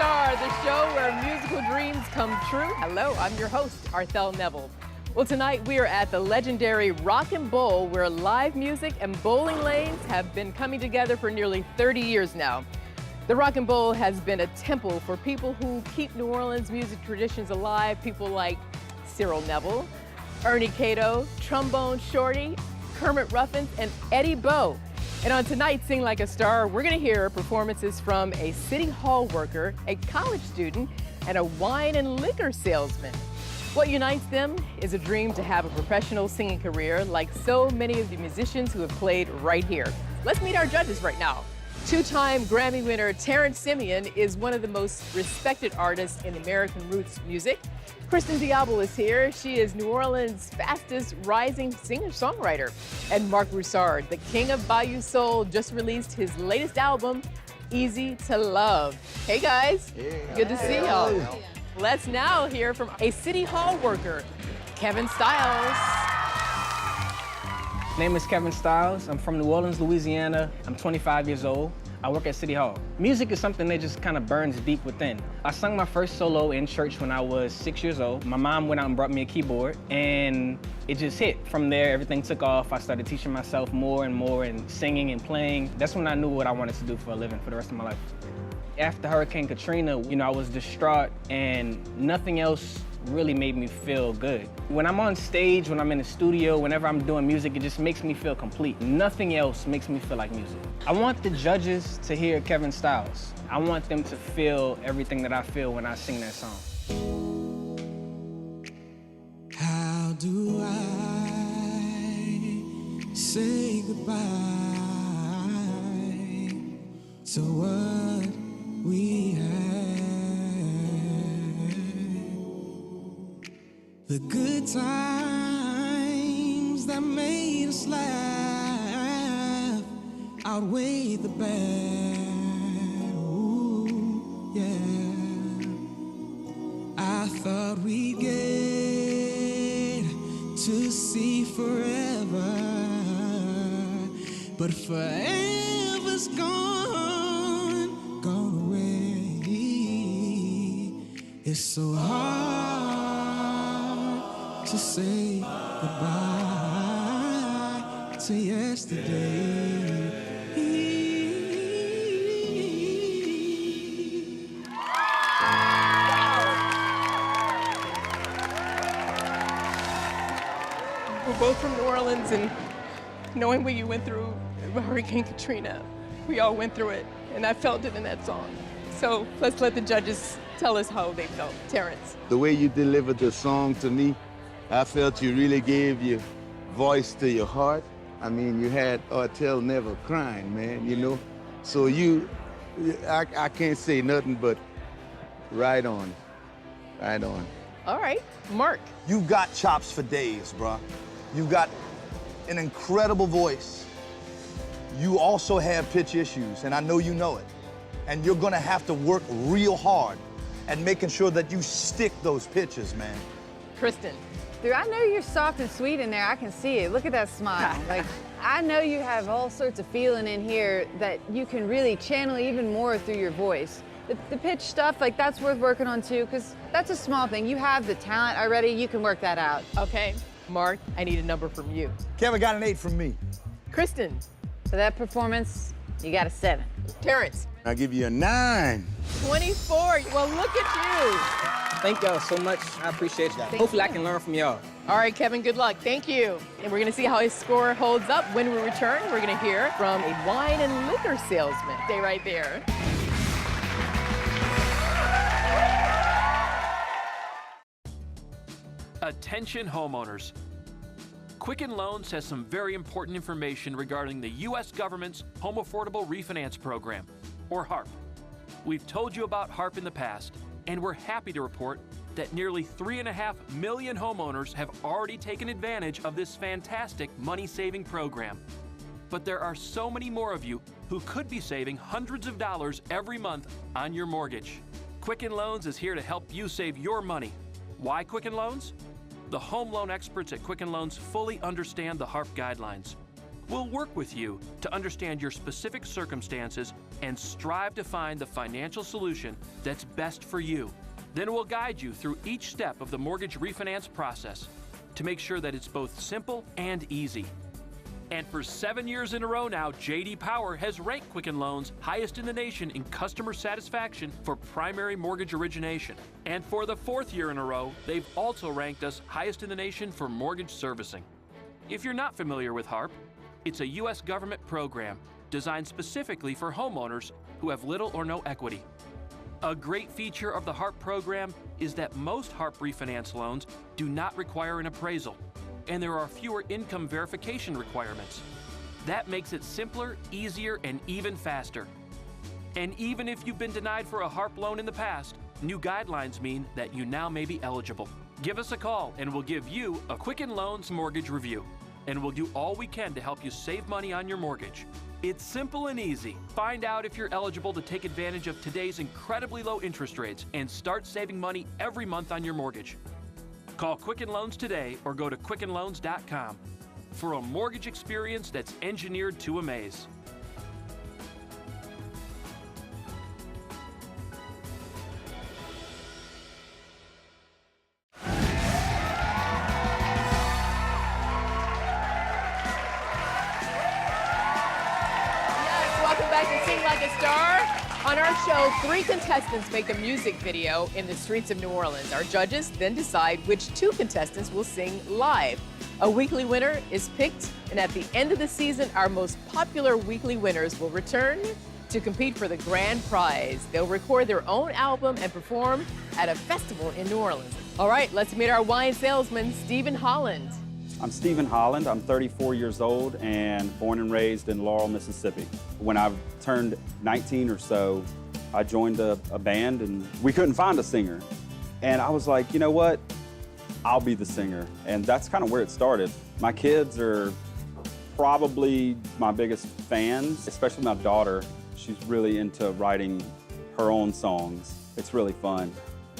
Broussard, the show where musical dreams come true. Hello, I'm your host, Arthel Neville. Well, tonight we are at the legendary Rock and Bowl, where live music and bowling lanes have been coming together for nearly 30 years now. The Rock and Bowl has been a temple for people who keep New Orleans music traditions alive, people like Cyril Neville, Ernie Cato, Trombone Shorty, Kermit Ruffins, and Eddie Bo. And on tonight's Sing Like a Star, we're gonna hear performances from a city hall worker, a college student, and a wine and liquor salesman. What unites them is a dream to have a professional singing career like so many of the musicians who have played right here. Let's meet our judges right now. Two-time Grammy winner Terrance Simien is one of the most respected artists in American roots music. Kristin Diable is here. She is New Orleans' fastest rising singer-songwriter. And Marc Broussard, the king of Bayou Soul, just released his latest album, Easy to Love. Hey guys, good to see y'all. Let's now hear from a city hall worker, Kevin Stiles. My name is Kevin Stiles. I'm from New Orleans, Louisiana. I'm 25 years old. I work at City Hall. Music is something that just kind of burns deep within. I sung my first solo in church when I was 6 years old. My mom went out and brought me a keyboard, and it just hit. From there, everything took off. I started teaching myself more and more and singing and playing. That's when I knew what I wanted to do for a living for the rest of my life. After Hurricane Katrina, I was distraught, and nothing else really made me feel good. When I'm on stage, when I'm in the studio, whenever I'm doing music, it just makes me feel complete. Nothing else makes me feel like music. I want the judges to hear Kevin Stiles. I want them to feel everything that I feel when I sing that song. How do I say goodbye to what we had? The good times that made us laugh outweigh the bad. Ooh, yeah. I thought we'd get to see forever, but forever's gone away. It's so hard to say goodbye to yesterday. We're both from New Orleans, and knowing what you went through with Hurricane Katrina, we all went through it, and I felt it in that song. So let's let the judges tell us how they felt. Terrance. The way you delivered the song to me, I felt you really gave your voice to your heart. I mean, you had Arthel Neville crying, man, So I can't say nothing but right on, right on. All right, Marc. You've got chops for days, bruh. You've got an incredible voice. You also have pitch issues, and I know you know it. And you're gonna have to work real hard at making sure that you stick those pitches, man. Kristin. Dude, I know you're soft and sweet in there. I can see it. Look at that smile. Like, I know you have all sorts of feeling in here that you can really channel even more through your voice. The pitch stuff, like, that's worth working on too, because that's a small thing. You have the talent already. You can work that out. Okay, Marc, I need a number from you. Kevin got an 8 from me. Kristin. For that performance, you got a 7. Terrance. I'll give you a 9. 24. Well, look at you. Thank y'all so much. I appreciate y'all. Hopefully I can learn from y'all. All right, Kevin, good luck. Thank you. And we're going to see how his score holds up. When we return, we're going to hear from a wine and liquor salesman. Stay right there. Attention homeowners. Quicken Loans has some very important information regarding the U.S. government's Home Affordable Refinance Program, or HARP. We've told you about HARP in the past, and we're happy to report that nearly 3.5 million homeowners have already taken advantage of this fantastic money-saving program. But there are so many more of you who could be saving hundreds of dollars every month on your mortgage. Quicken Loans is here to help you save your money. Why Quicken Loans? The home loan experts at Quicken Loans fully understand the HARP guidelines. We'll work with you to understand your specific circumstances and strive to find the financial solution that's best for you. Then we'll guide you through each step of the mortgage refinance process to make sure that it's both simple and easy. And for 7 years in a row now, J.D. Power has ranked Quicken Loans highest in the nation in customer satisfaction for primary mortgage origination. And for the 4th year in a row, they've also ranked us highest in the nation for mortgage servicing. If you're not familiar with HARP, it's a U.S. government program designed specifically for homeowners who have little or no equity. A great feature of the HARP program is that most HARP refinance loans do not require an appraisal, and there are fewer income verification requirements. That makes it simpler, easier, and even faster. And even if you've been denied for a HARP loan in the past, new guidelines mean that you now may be eligible. Give us a call and we'll give you a Quicken Loans mortgage review. And we'll do all we can to help you save money on your mortgage. It's simple and easy. Find out if you're eligible to take advantage of today's incredibly low interest rates and start saving money every month on your mortgage. Call Quicken Loans today or go to quickenloans.com for a mortgage experience that's engineered to amaze. On our show, 3 contestants make a music video in the streets of New Orleans. Our judges then decide which 2 contestants will sing live. A weekly winner is picked, and at the end of the season, our most popular weekly winners will return to compete for the grand prize. They'll record their own album and perform at a festival in New Orleans. All right, let's meet our wine salesman, Stephen Holland. I'm Stephen Holland. I'm 34 years old and born and raised in Laurel, Mississippi. When I turned 19 or so, I joined a band and we couldn't find a singer. And I was like, you know what? I'll be the singer. And that's kind of where it started. My kids are probably my biggest fans, especially my daughter. She's really into writing her own songs. It's really fun.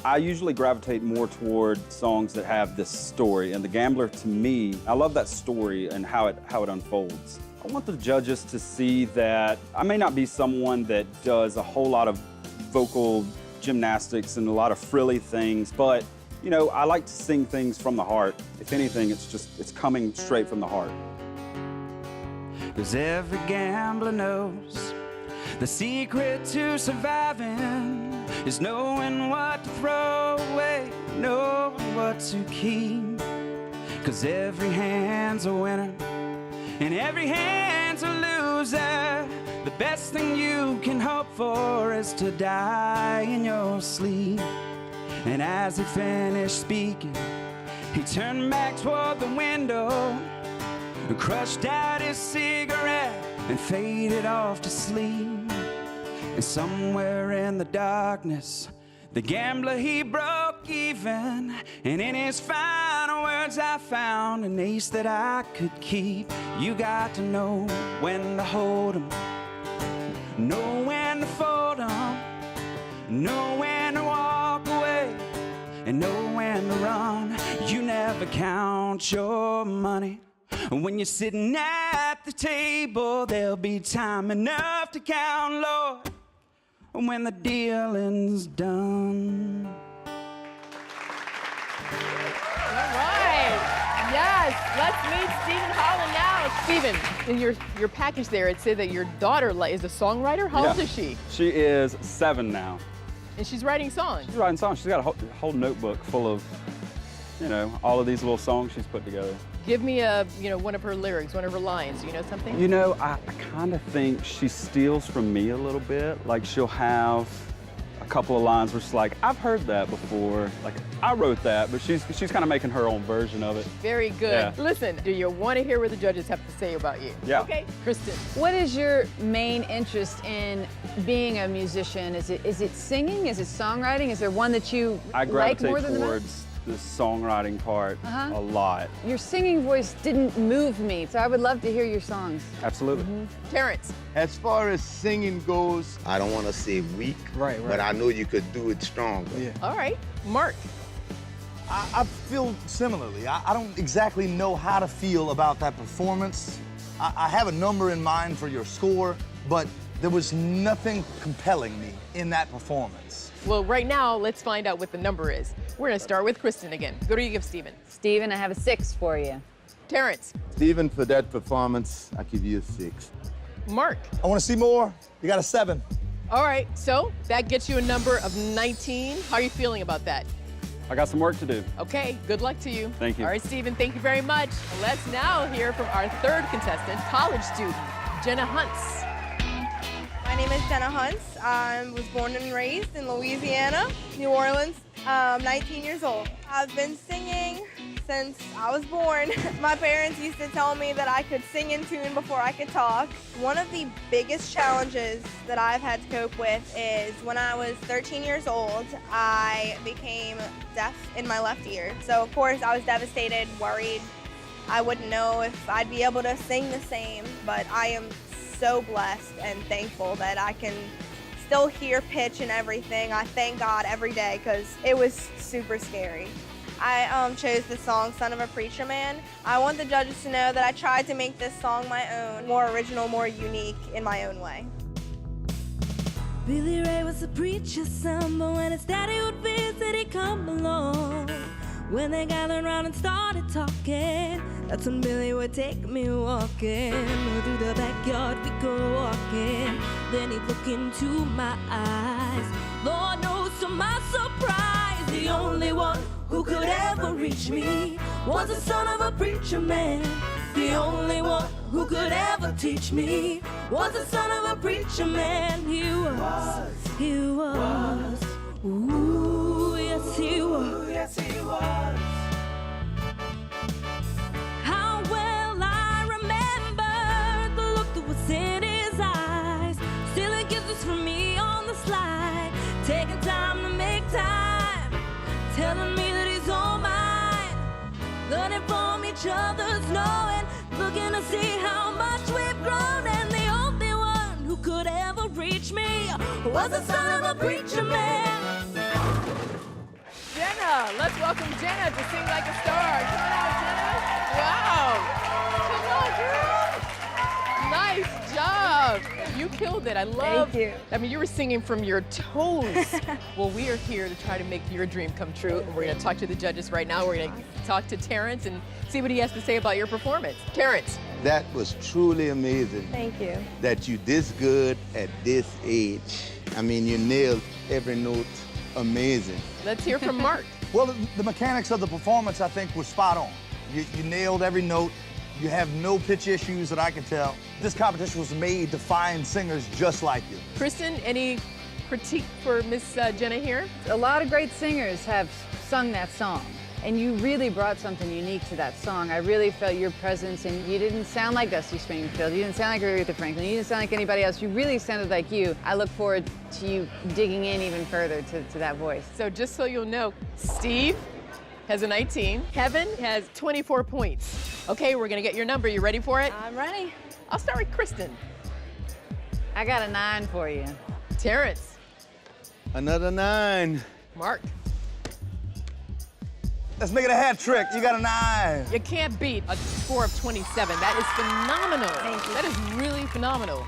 I usually gravitate more toward songs that have this story, and The Gambler, to me, I love that story and how it unfolds. I want the judges to see that I may not be someone that does a whole lot of vocal gymnastics and a lot of frilly things, but you know, I like to sing things from the heart. If anything, it's coming straight from the heart. 'Cause every gambler knows the secret to surviving is knowing what to throw away, knowing what to keep. 'Cause every hand's a winner and every hand's a loser. The best thing you can hope for is to die in your sleep. And as he finished speaking, he turned back toward the window and crushed out his cigarette and faded off to sleep. And somewhere in the darkness, the gambler, he broke even. And in his final words, I found an ace that I could keep. You got to know when to hold 'em, know when to fold 'em, know when to walk away, and know when to run. You never count your money. When you're sitting at the table, there'll be time enough to count, Lord, when the dealing's done. All right. Yes, let's meet Stephen Holland now. Stephen, in your package there, it said that your daughter is a songwriter. How old is she? She is 7 now. And she's writing songs. She's writing songs. She's got a whole notebook full of, you know, all of these little songs she's put together. Give me one of her lyrics, one of her lines. You know something? You know, I kind of think she steals from me a little bit. Like, she'll have a couple of lines where she's like, I've heard that before. Like, I wrote that, but she's kind of making her own version of it. Very good. Yeah. Listen, do you want to hear what the judges have to say about you? Yeah. Okay, Kristin. What is your main interest in being a musician? Is it singing? Is it songwriting? Is there one that you I like more gravitate than the other? towards the songwriting part a lot. Your singing voice didn't move me, so I would love to hear your songs. Absolutely. Terrance. As far as singing goes, I don't want to say weak, Right. but I know you could do it stronger. Yeah. All right, Marc. I feel similarly. I don't exactly know how to feel about that performance. I have a number in mind for your score, but There was nothing compelling me in that performance. Well, right now, let's find out what the number is. We're gonna start with Kristin again. What do you give Stephen? Stephen, I have a 6 for you. Terrance. Stephen, for that performance, I give you a 6. Mark. I want to see more. You got a 7. All right, so that gets you a number of 19. How are you feeling about that? I got some work to do. Okay, good luck to you. Thank you. All right, Stephen, thank you very much. Let's now hear from our third contestant, college student, Jenna Hunts. My name is Jenna Hunts. I was born and raised in Louisiana, New Orleans. 19 years old. I've been singing since I was born. My parents used to tell me that I could sing in tune before I could talk. One of the biggest challenges that I've had to cope with is when I was 13 years old, I became deaf in my left ear. So of course I was devastated, worried. I wouldn't know if I'd be able to sing the same, but I am so blessed and thankful that I can still hear pitch and everything. I thank God every day because it was super scary. I chose the song Son of a Preacher Man. I want the judges to know that I tried to make this song my own, more original, more unique in my own way. Billy Ray was a preacher's son, but when his daddy would visit, he'd come along. When they gathered around and started talking, that's when Billy would take me walking. Through the backyard we go walking, then he'd look into my eyes. Lord knows to my surprise, the only one who could ever reach me was the son of a preacher man. The only one who could ever teach me was the son of a preacher man. He was, ooh, yes he was. Yes, he was. How well I remember the look that was in his eyes. Still a kisses for me on the slide, taking time to make time, telling me that he's all mine, learning from each other's knowing, looking to see how much we've grown. And the only one who could ever reach me was the son of a preacher man. Jenna, let's welcome Jenna to Sing Like a Star. Come on out, Jenna. Wow. Come on, girl. Nice job. You killed it. I love. Thank you. I mean, you were singing from your toes. Well, we are here to try to make your dream come true. And we're going to talk to the judges right now. We're going to talk to Terrance and see what he has to say about your performance. Terrance. That was truly amazing. Thank you. That you this good at this age. I mean, you nailed every note. Amazing. Let's hear from Mark. Well, the mechanics of the performance, I think, were spot on. You nailed every note. You have no pitch issues that I can tell. This competition was made to find singers just like you. Kristin, any critique for Miss Jenna here? A lot of great singers have sung that song, and you really brought something unique to that song. I really felt your presence, and you didn't sound like Dusty Springfield. You didn't sound like Aretha Franklin. You didn't sound like anybody else. You really sounded like you. I look forward to you digging in even further to that voice. So just so you'll know, Steve has a 19. Kevin has 24 points. Okay, we're gonna get your number. You ready for it? I'm ready. I'll start with Kristin. I got a 9 for you. Terrance. Another 9. Mark. Let's make it a hat trick. You got a 9. You can't beat a score of 27. That is phenomenal. Thank you. That is really phenomenal.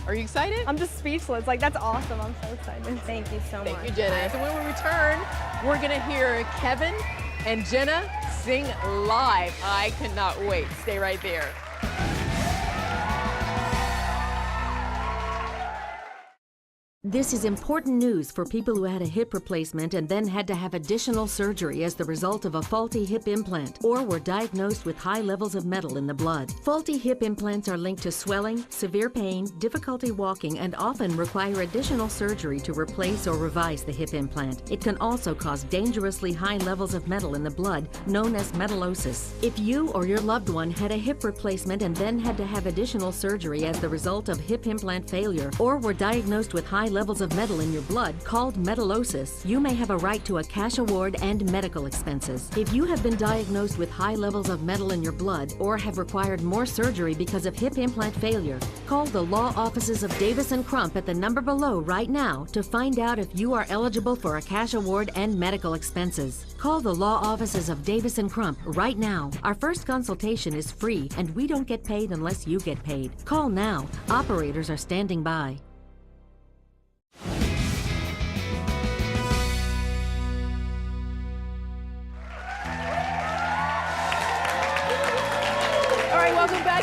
Are you excited? I'm just speechless. Like, that's awesome. I'm so excited. Thank you so much. Thank you, Jenna. So when we return, we're gonna hear Kevin and Jenna sing live. I cannot wait. Stay right there. This is important news for people who had a hip replacement and then had to have additional surgery as the result of a faulty hip implant or were diagnosed with high levels of metal in the blood. Faulty hip implants are linked to swelling, severe pain, difficulty walking, and often require additional surgery to replace or revise the hip implant. It can also cause dangerously high levels of metal in the blood, known as metallosis. If you or your loved one had a hip replacement and then had to have additional surgery as the result of hip implant failure or were diagnosed with high levels of metal in your blood, called metallosis, you may have a right to a cash award and medical expenses. If you have been diagnosed with high levels of metal in your blood or have required more surgery because of hip implant failure, call the law offices of Davis & Crump at the number below right now to find out if you are eligible for a cash award and medical expenses. Call the law offices of Davis & Crump right now. Our first consultation is free and we don't get paid unless you get paid. Call now. Operators are standing by.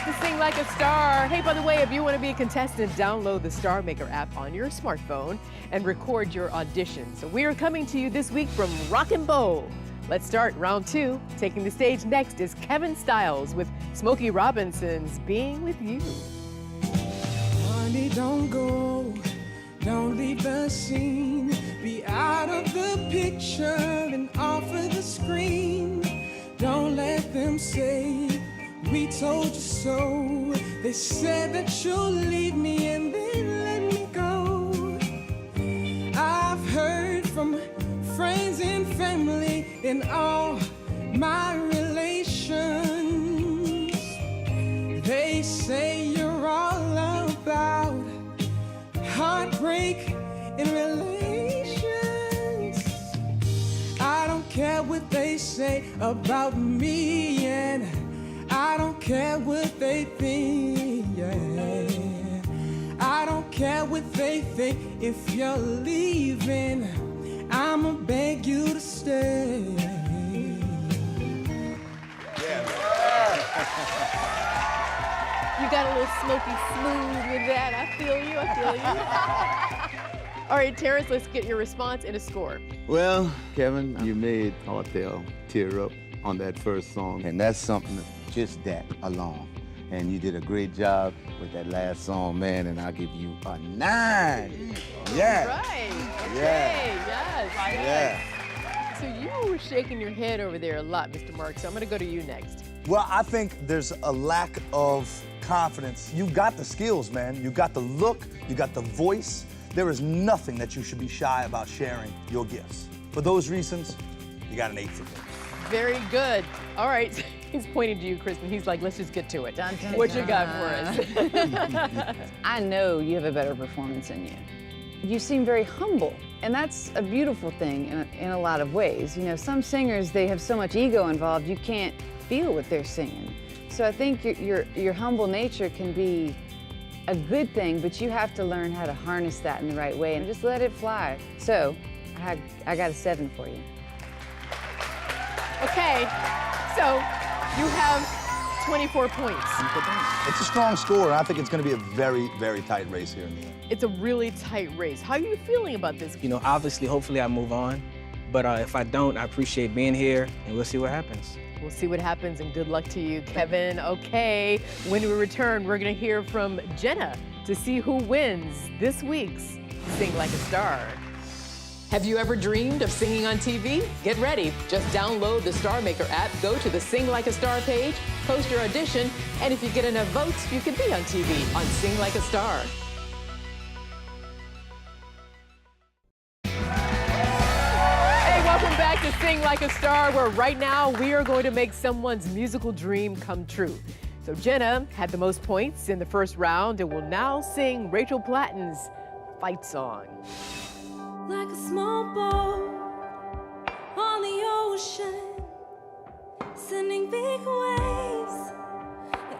back to Sing Like a Star. Hey, by the way, if you want to be a contestant, download the StarMaker app on your smartphone and record your audition. So we are coming to you this week from Rock and Bowl. Let's start round 2. Taking the stage next is Kevin Stiles with Smokey Robinson's Being With You. Honey, don't go, don't leave the scene. Be out of the picture and off of the screen. Don't let them say we told you so. They said that you'll leave me and then let me go. I've heard from friends and family in all my relations. They say you're all about heartbreak in relations. I don't care what they say about me, and I don't care what they think, yeah. I don't care what they think. If you're leaving, I'ma beg you to stay. You got a little smoky smooth with that. I feel you, I feel you. All right, Terrance, let's get your response and a score. Well, Kevin, you made Arthel tear up on that first song, and that's something, just that alone. And you did a great job with that last song, man, and I'll give you a 9. Yeah. Right. Okay. Yeah. Yes. So you were shaking your head over there a lot, Mr. Mark, so I'm going to go to you next. Well, I think there's a lack of confidence. You got the skills, man. You got the look, you got the voice. There is nothing that you should be shy about sharing your gifts. For those reasons, you got an 8 for me. Very good. All right. He's pointing to you, Kristin. He's like, let's just get to it. Dun, dun, what you got dun. for us? I know you have a better performance in you. You seem very humble, and that's a beautiful thing in a lot of ways. You know, some singers, they have so much ego involved, you can't feel what they're singing. So I think your humble nature can be a good thing, but you have to learn how to harness that in the right way and just let it fly. So I got a 7 for you. Okay, so you have 24 points. It's a strong score, and I think it's going to be a very, very tight race here in the end. It's a really tight race. How are you feeling about this? You know, obviously, hopefully I move on. But if I don't, I appreciate being here, and we'll see what happens. We'll see what happens, and good luck to you, Kevin. Okay, when we return, we're going to hear from Jenna to see who wins this week's Sing Like a Star. Have you ever dreamed of singing on TV? Get ready. Just download the StarMaker app, go to the Sing Like a Star page, post your audition, and if you get enough votes, you can be on TV on Sing Like a Star. Welcome back to Sing Like a Star, where right now we are going to make someone's musical dream come true. So Jenna had the most points in the first round and will now sing Rachel Platten's Fight Song. Like a small boat on the ocean, sending big waves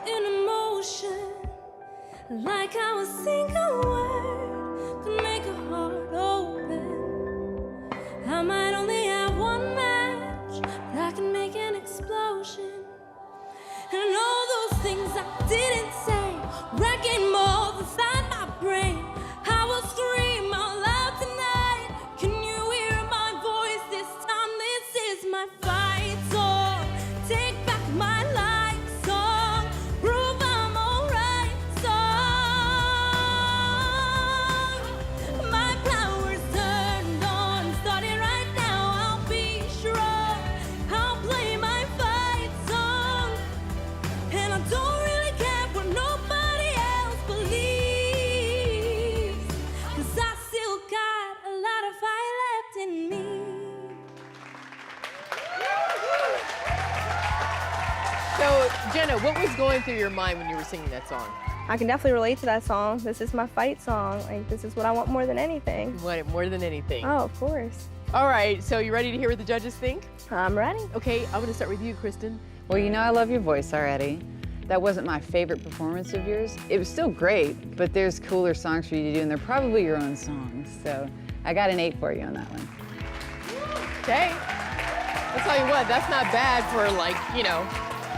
in motion. Like how a single word could make a heart open. I might only have one match, but I can make an explosion. And all those things I didn't say, wrecking more inside my brain. I will scream out loud tonight. Can you hear my voice this time? This is my fight song. Take back my life song. Prove I'm alright song. My power's turned on, starting right now. I'll be strong. I'll play my fight song. And I don't really care what nobody else believes, 'cause I still got a lot of fire left in me. So Jenna, what was going through your mind when you were singing that song? I can definitely relate to that song. This is my fight song. Like, this is what I want more than anything. You want it more than anything. Oh, of course. All right, so you ready to hear what the judges think? I'm ready. Okay, I'm gonna start with you, Kristin. Well, you know I love your voice already. That wasn't my favorite performance of yours. It was still great, but there's cooler songs for you to do, and they're probably your own songs. So I got an 8 for you on that one. Okay. I'll tell you what, that's not bad for, like, you know,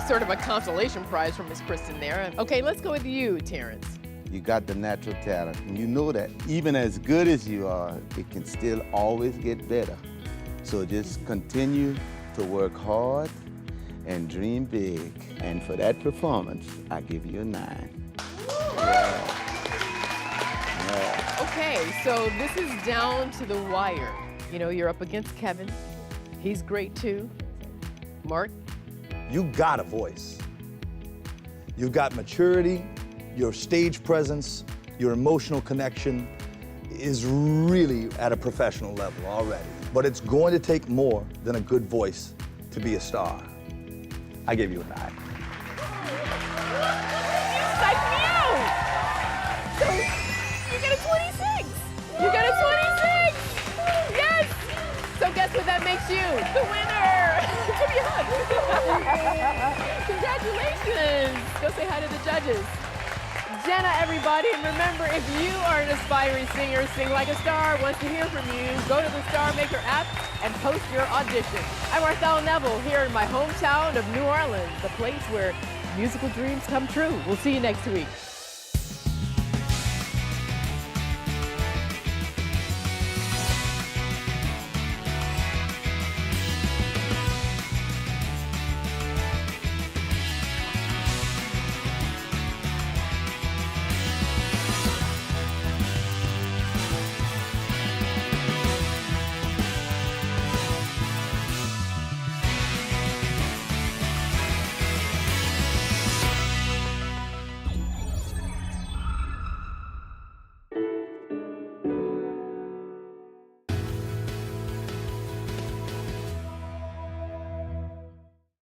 sort of a consolation prize from Miss Kristin there. Okay, let's go with you, Terrance. You got the natural talent, and you know that even as good as you are, it can still always get better. So just continue to work hard and dream big. And for that performance, I give you a 9. Yeah. Okay, so this is down to the wire. You know, you're up against Kevin. He's great too. Marc? You got a voice. You've got maturity, your stage presence, your emotional connection is really at a professional level already. But it's going to take more than a good voice to be a star. I give you a 9. Psych me out! So you get a 26! You get a 26! Yes! So guess what that makes you? The winner! Give me a hug! Congratulations! Go say hi to the judges. Jenna, everybody, and remember, if you are an aspiring singer, Sing Like a Star wants to hear from you, go to the StarMaker app and post your audition. I'm Arthel Neville here in my hometown of New Orleans, the place where musical dreams come true. We'll see you next week.